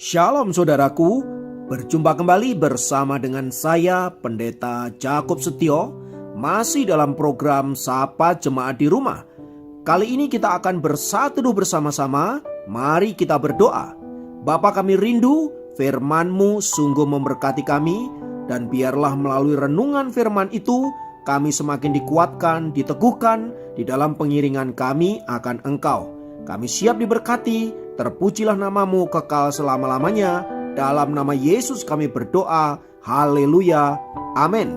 Shalom saudaraku, berjumpa kembali bersama dengan saya Pendeta Jakob Setio, masih dalam program Sapa Jemaat di Rumah. Kali ini kita akan bersatu bersama-sama, mari kita berdoa. Bapa kami rindu, firman-Mu sungguh memberkati kami, dan biarlah melalui renungan firman itu, kami semakin dikuatkan, diteguhkan di dalam pengiringan kami akan Engkau. Kami siap diberkati. Terpujilah nama-Mu kekal selama-lamanya. Dalam nama Yesus kami berdoa. Haleluya. Amin.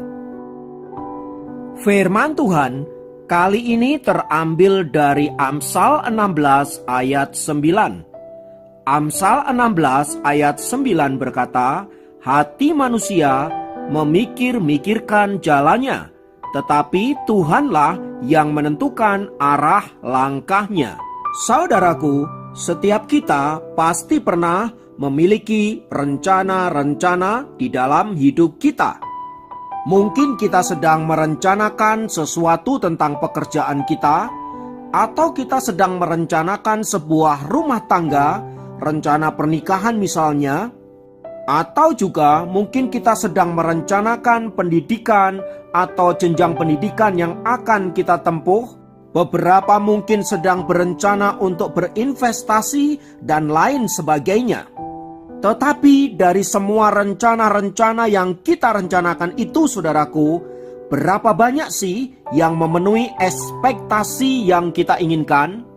Firman Tuhan kali ini terambil dari Amsal 16 ayat 9. Amsal 16 ayat 9 berkata, hati manusia memikir-mikirkan jalannya, tetapi Tuhanlah yang menentukan arah langkahnya. Saudaraku, setiap kita pasti pernah memiliki rencana-rencana di dalam hidup kita. Mungkin kita sedang merencanakan sesuatu tentang pekerjaan kita, atau kita sedang merencanakan sebuah rumah tangga, rencana pernikahan misalnya, atau juga mungkin kita sedang merencanakan pendidikan atau jenjang pendidikan yang akan kita tempuh. Beberapa mungkin sedang berencana untuk berinvestasi dan lain sebagainya. Tetapi dari semua rencana-rencana yang kita rencanakan itu, saudaraku, berapa banyak sih yang memenuhi ekspektasi yang kita inginkan?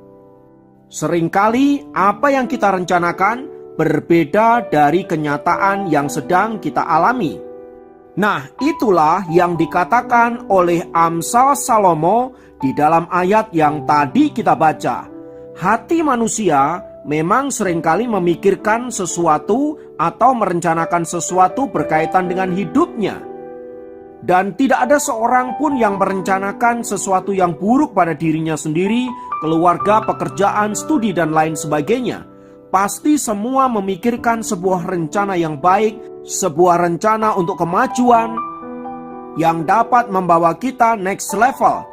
Seringkali apa yang kita rencanakan berbeda dari kenyataan yang sedang kita alami. Nah, itulah yang dikatakan oleh Amsal Salomo di dalam ayat yang tadi kita baca. Hati manusia memang seringkali memikirkan sesuatu atau merencanakan sesuatu berkaitan dengan hidupnya. Dan tidak ada seorang pun yang merencanakan sesuatu yang buruk pada dirinya sendiri, keluarga, pekerjaan, studi, dan lain sebagainya. Pasti semua memikirkan sebuah rencana yang baik, sebuah rencana untuk kemajuan yang dapat membawa kita next level.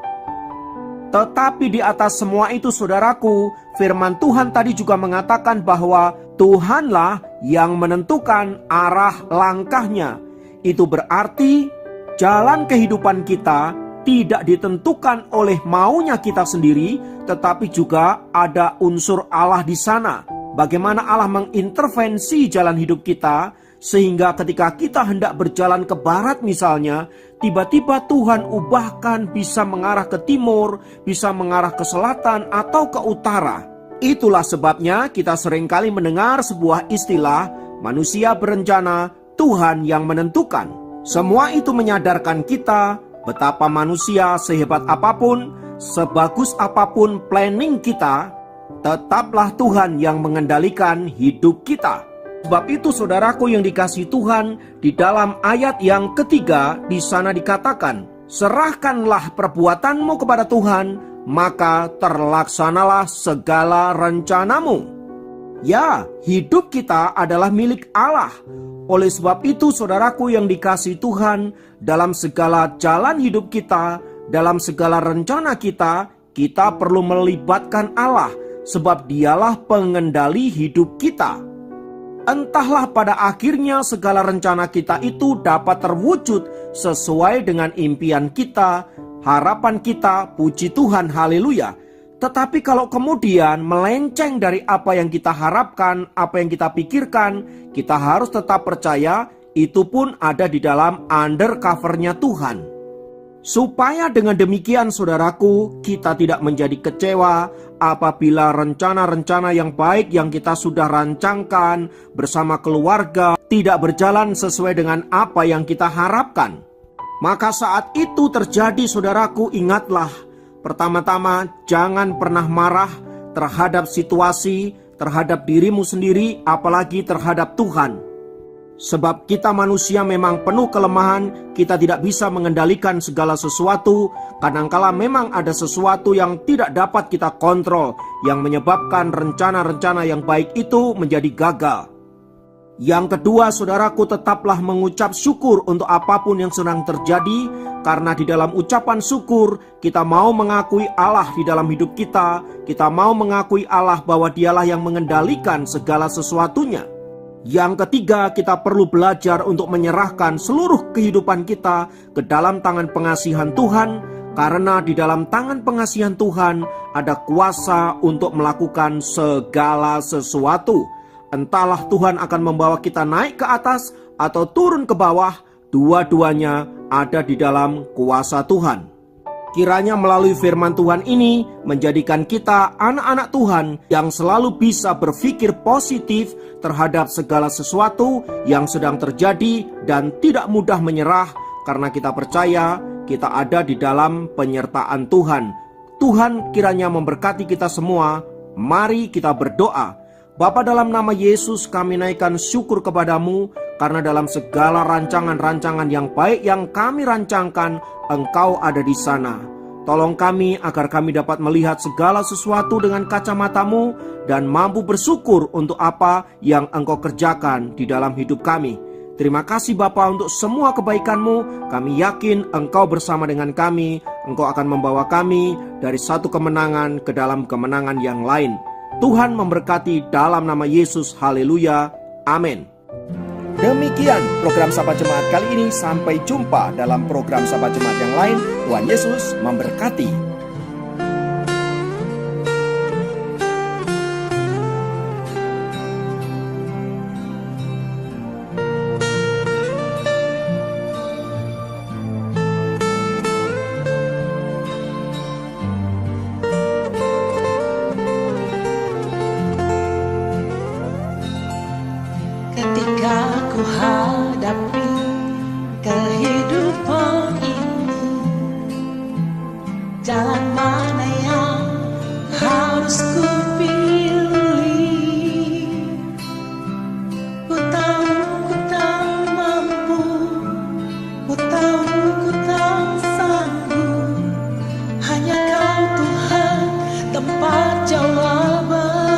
Tetapi di atas semua itu, saudaraku, firman Tuhan tadi juga mengatakan bahwa Tuhanlah yang menentukan arah langkahnya. Itu berarti jalan kehidupan kita tidak ditentukan oleh maunya kita sendiri, tetapi juga ada unsur Allah di sana. Bagaimana Allah mengintervensi jalan hidup kita, sehingga ketika kita hendak berjalan ke barat misalnya, tiba-tiba Tuhan ubahkan bisa mengarah ke timur, bisa mengarah ke selatan atau ke utara. Itulah sebabnya kita seringkali mendengar sebuah istilah, manusia berencana, Tuhan yang menentukan. Semua itu menyadarkan kita betapa manusia sehebat apapun, sebagus apapun planning kita, tetaplah Tuhan yang mengendalikan hidup kita. Sebab itu saudaraku yang dikasihi Tuhan, di dalam ayat yang ketiga di sana dikatakan, serahkanlah perbuatanmu kepada Tuhan, maka terlaksanalah segala rencanamu. Ya, hidup kita adalah milik Allah. Oleh sebab itu saudaraku yang dikasihi Tuhan, dalam segala jalan hidup kita, dalam segala rencana kita perlu melibatkan Allah, sebab dialah pengendali hidup kita. Entahlah pada akhirnya segala rencana kita itu dapat terwujud sesuai dengan impian kita, harapan kita, puji Tuhan, haleluya. Tetapi kalau kemudian melenceng dari apa yang kita harapkan, apa yang kita pikirkan, kita harus tetap percaya itu pun ada di dalam undercover-nya Tuhan. Supaya dengan demikian saudaraku, kita tidak menjadi kecewa apabila rencana-rencana yang baik yang kita sudah rancangkan bersama keluarga tidak berjalan sesuai dengan apa yang kita harapkan. Maka saat itu terjadi saudaraku, ingatlah, pertama-tama jangan pernah marah terhadap situasi, terhadap dirimu sendiri, apalagi terhadap Tuhan. Sebab kita manusia memang penuh kelemahan, kita tidak bisa mengendalikan segala sesuatu. Kadangkala memang ada sesuatu yang tidak dapat kita kontrol, yang menyebabkan rencana-rencana yang baik itu menjadi gagal. Yang kedua, saudaraku, tetaplah mengucap syukur untuk apapun yang sedang terjadi, karena di dalam ucapan syukur kita mau mengakui Allah di dalam hidup kita mau mengakui Allah bahwa dialah yang mengendalikan segala sesuatunya. Yang ketiga, kita perlu belajar untuk menyerahkan seluruh kehidupan kita ke dalam tangan pengasihan Tuhan, karena di dalam tangan pengasihan Tuhan ada kuasa untuk melakukan segala sesuatu. Entahlah Tuhan akan membawa kita naik ke atas atau turun ke bawah, dua-duanya ada di dalam kuasa Tuhan. Kiranya melalui firman Tuhan ini menjadikan kita anak-anak Tuhan yang selalu bisa berpikir positif terhadap segala sesuatu yang sedang terjadi dan tidak mudah menyerah, karena kita percaya kita ada di dalam penyertaan Tuhan. Tuhan kiranya memberkati kita semua. Mari kita berdoa. Bapa, dalam nama Yesus kami naikkan syukur kepadamu, karena dalam segala rancangan-rancangan yang baik yang kami rancangkan, Engkau ada di sana. Tolong kami agar kami dapat melihat segala sesuatu dengan kacamatamu dan mampu bersyukur untuk apa yang Engkau kerjakan di dalam hidup kami. Terima kasih Bapa untuk semua kebaikan-Mu. Kami yakin Engkau bersama dengan kami. Engkau akan membawa kami dari satu kemenangan ke dalam kemenangan yang lain. Tuhan memberkati dalam nama Yesus. Haleluya. Amin. Demikian program Sahabat Jemaat kali ini. Sampai jumpa dalam program Sahabat Jemaat yang lain. Tuhan Yesus memberkati. Ketika ku hadapi kehidupan ini, jalan mana yang harus ku pilih? Ku tahu ku tak mampu, ku tahu ku tak sanggup. Hanya Kau Tuhan tempat jawabanku.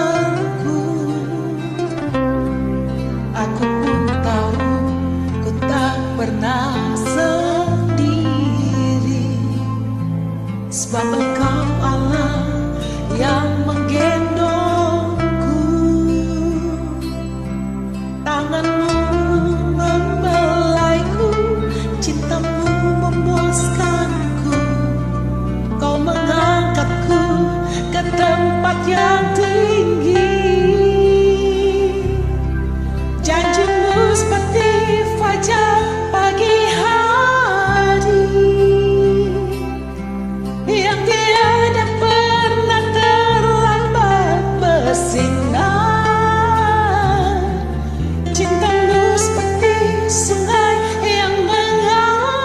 Aku pun tahu ku tak pernah sendiri, sebab Engkau Allah yang menggendongku. Tangan-Mu membelaiku, cinta-Mu memuaskanku. Kau mengangkatku ke tempat yang tinggi. Janji-Mu seperti fajar pagi hari yang tiada pernah terlambat bersinar. Cinta-Mu seperti sungai yang mengalir,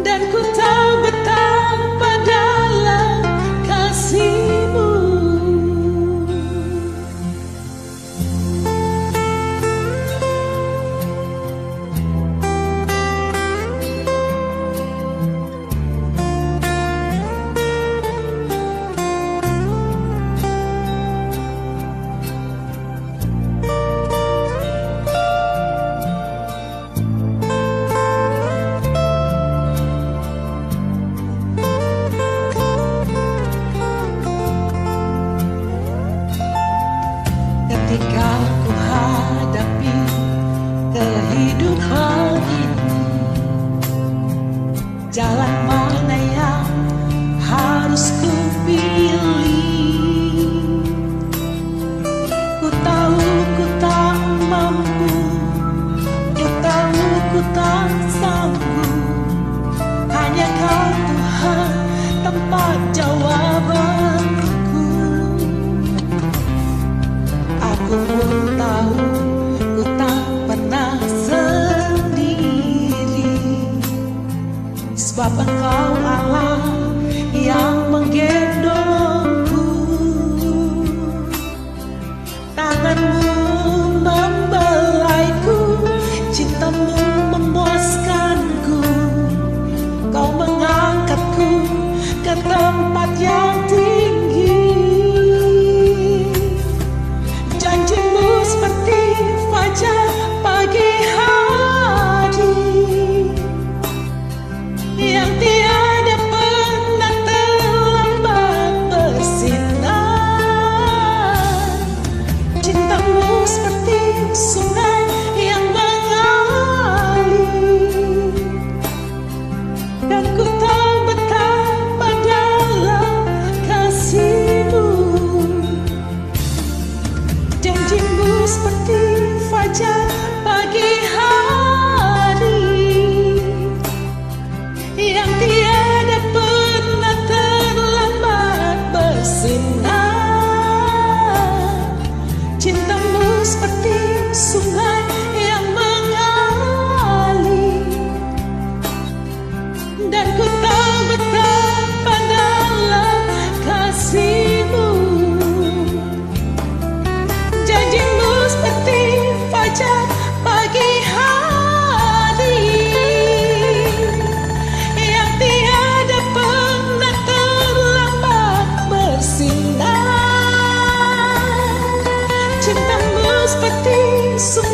dan ku tahu betapa dalam kasih-Mu. Ketika ku hadapi kehidupan ini, jalan mana yang harus ku pilih? Ku tahu ku tak mampu, ku tahu ku tak sanggup. Hanya Kau Tuhan tempat jawabanku. Aku pun tahu ku tak pernah sendiri, sebab Engkau Allah yang menggendongku. Tangan-Mu membelaiku, cinta-Mu memuaskanku. Kau mengangkatku ke tempat yang sungguh